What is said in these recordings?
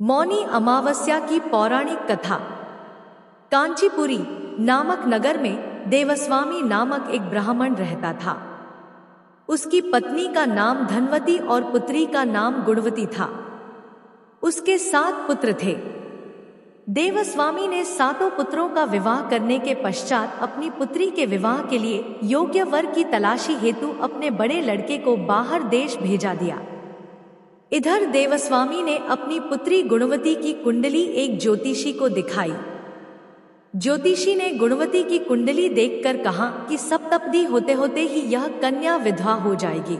मौनी अमावस्या की पौराणिक कथा। कांचीपुरी नामक नगर में देवस्वामी नामक एक ब्राह्मण रहता था। उसकी पत्नी का नाम धनवती और पुत्री का नाम गुणवती था। उसके 7 पुत्र थे। देवस्वामी ने 7 पुत्रों का विवाह करने के पश्चात अपनी पुत्री के विवाह के लिए योग्य वर की तलाशी हेतु अपने बड़े लड़के को बाहर देश भेजा दिया। इधर देवस्वामी ने अपनी पुत्री गुणवती की कुंडली एक ज्योतिषी को दिखाई। ज्योतिषी ने गुणवती की कुंडली देखकर कहा कि सप्तपदी होते होते ही यह कन्या विधवा हो जाएगी।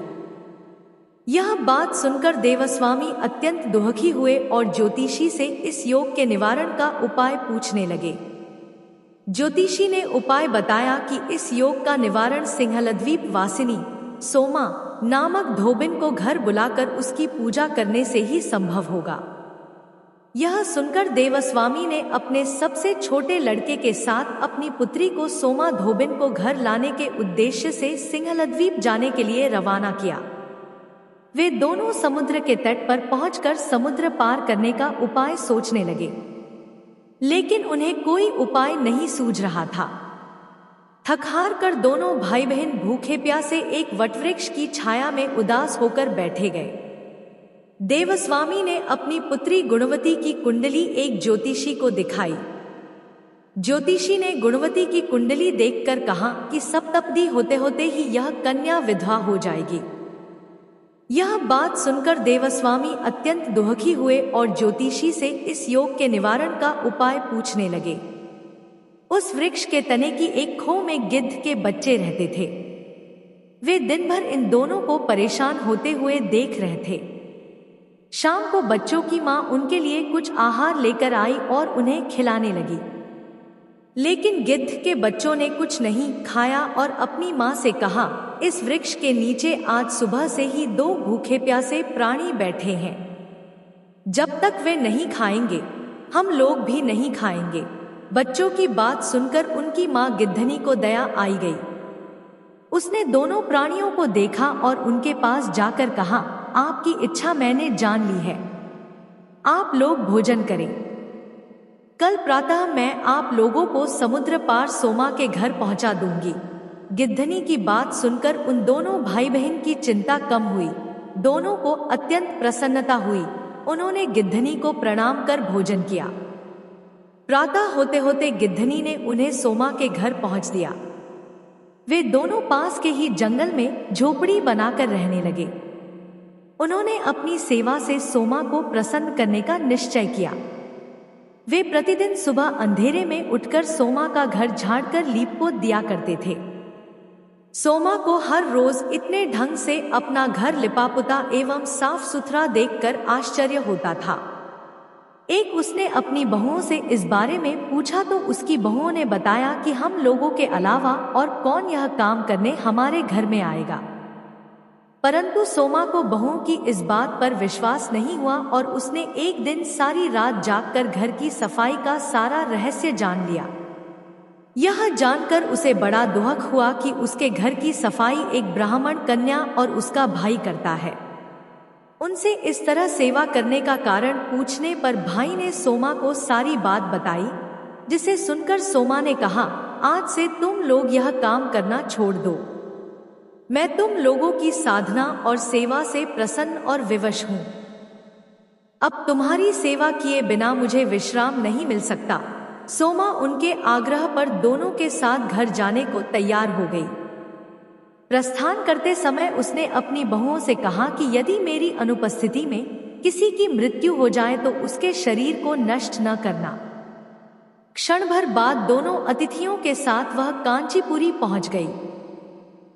यह बात सुनकर देवस्वामी अत्यंत दुखी हुए और ज्योतिषी से इस योग के निवारण का उपाय पूछने लगे। ज्योतिषी ने उपाय बताया कि इस योग का निवारण सिंहलद्वीप वासिनी सोमा नामक धोबिन को घर बुलाकर उसकी पूजा करने से ही संभव होगा। यह सुनकर देवस्वामी ने अपने सबसे छोटे लड़के के साथ अपनी पुत्री को सोमा धोबिन को घर लाने के उद्देश्य से सिंहलद्वीप जाने के लिए रवाना किया। वे दोनों समुद्र के तट पर पहुंचकर समुद्र पार करने का उपाय सोचने लगे, लेकिन उन्हें कोई उपाय नहीं सूझ रहा था। थक हार कर दोनों भाई बहन भूखे प्यासे एक वटवृक्ष की छाया में उदास होकर बैठे गए। देवस्वामी ने अपनी पुत्री गुणवती की कुंडली एक ज्योतिषी को दिखाई। ज्योतिषी ने गुणवती की कुंडली देखकर कहा कि सप्तपदी होते होते ही यह कन्या विधवा हो जाएगी। यह बात सुनकर देवस्वामी अत्यंत दुखी हुए और ज्योतिषी से इस योग के निवारण का उपाय पूछने लगे। उस वृक्ष के तने की एक खो में गिद्ध के बच्चे रहते थे। वे दिन भर इन दोनों को परेशान होते हुए देख रहे थे। शाम को बच्चों की मां उनके लिए कुछ आहार लेकर आई और उन्हें खिलाने लगी, लेकिन गिद्ध के बच्चों ने कुछ नहीं खाया और अपनी मां से कहा, इस वृक्ष के नीचे आज सुबह से ही 2 भूखे प्यासे प्राणी बैठे हैं। जब तक वे नहीं खाएंगे हम लोग भी नहीं खाएंगे। बच्चों की बात सुनकर उनकी मां गिद्धनी को दया आई गई। उसने दोनों प्राणियों को देखा और उनके पास जाकर कहा, आपकी इच्छा मैंने जान ली है, आप लोग भोजन करें। कल प्रातः मैं आप लोगों को समुद्र पार सोमा के घर पहुंचा दूंगी। गिद्धनी की बात सुनकर उन दोनों भाई बहन की चिंता कम हुई। दोनों को अत्यंत प्रसन्नता हुई। उन्होंने गिद्धनी को प्रणाम कर भोजन किया। प्रातः होते होते गिद्धनी ने उन्हें सोमा के घर पहुंच दिया। वे दोनों पास के ही जंगल में झोपड़ी बनाकर रहने लगे। उन्होंने अपनी सेवा से सोमा को प्रसन्न करने का निश्चय किया। वे प्रतिदिन सुबह अंधेरे में उठकर सोमा का घर झाड़कर लीपपोत दिया करते थे। सोमा को हर रोज इतने ढंग से अपना घर लिपापुता एवं साफ सुथरा देखकर आश्चर्य होता था। एक उसने अपनी बहुओं से इस बारे में पूछा तो उसकी बहुओं ने बताया कि हम लोगों के अलावा और कौन यह काम करने हमारे घर में आएगा। परंतु सोमा को बहुओं की इस बात पर विश्वास नहीं हुआ और उसने एक दिन सारी रात जागकर घर की सफाई का सारा रहस्य जान लिया। यह जानकर उसे बड़ा दुख हुआ कि उसके घर की सफाई एक ब्राह्मण कन्या और उसका भाई करता है। उनसे इस तरह सेवा करने का कारण पूछने पर भाई ने सोमा को सारी बात बताई, जिसे सुनकर सोमा ने कहा, आज से तुम लोग यह काम करना छोड़ दो। मैं तुम लोगों की साधना और सेवा से प्रसन्न और विवश हूँ। अब तुम्हारी सेवा किए बिना मुझे विश्राम नहीं मिल सकता। सोमा उनके आग्रह पर दोनों के साथ घर जाने को तैयार हो गई। प्रस्थान करते समय उसने अपनी बहुओं से कहा कि यदि मेरी अनुपस्थिति में किसी की मृत्यु हो जाए तो उसके शरीर को नष्ट न करना। क्षण भर बाद दोनों अतिथियों के साथ वह कांचीपुरी पहुंच गई।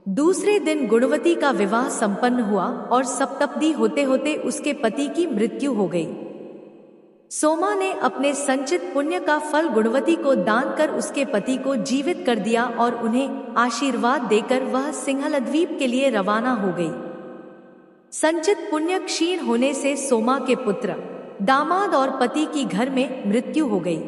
दूसरे दिन गुणवती का विवाह संपन्न हुआ और सप्तपदी होते होते उसके पति की मृत्यु हो गई। सोमा ने अपने संचित पुण्य का फल गुणवती को दान कर उसके पति को जीवित कर दिया और उन्हें आशीर्वाद देकर वह सिंहलद्वीप के लिए रवाना हो गई। संचित पुण्य क्षीण होने से सोमा के पुत्र, दामाद और पति की घर में मृत्यु हो गई।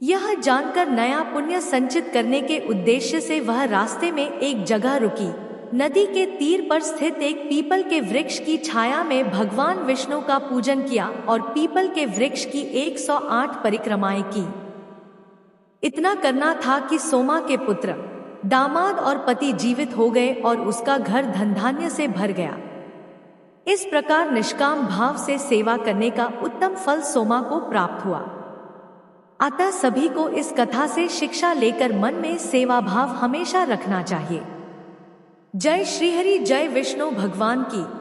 यह जानकर नया पुण्य संचित करने के उद्देश्य से वह रास्ते में एक जगह रुकी नदी के तीर पर स्थित एक पीपल के वृक्ष की छाया में भगवान विष्णु का पूजन किया और पीपल के वृक्ष की 108 परिक्रमाएं की। इतना करना था कि सोमा के पुत्र, दामाद और पति जीवित हो गए और उसका घर धन धान्य से भर गया। इस प्रकार निष्काम भाव से सेवा करने का उत्तम फल सोमा को प्राप्त हुआ। अतः सभी को इस कथा से शिक्षा लेकर मन में सेवा भाव हमेशा रखना चाहिए। जय श्रीहरि, जय विष्णु भगवान की।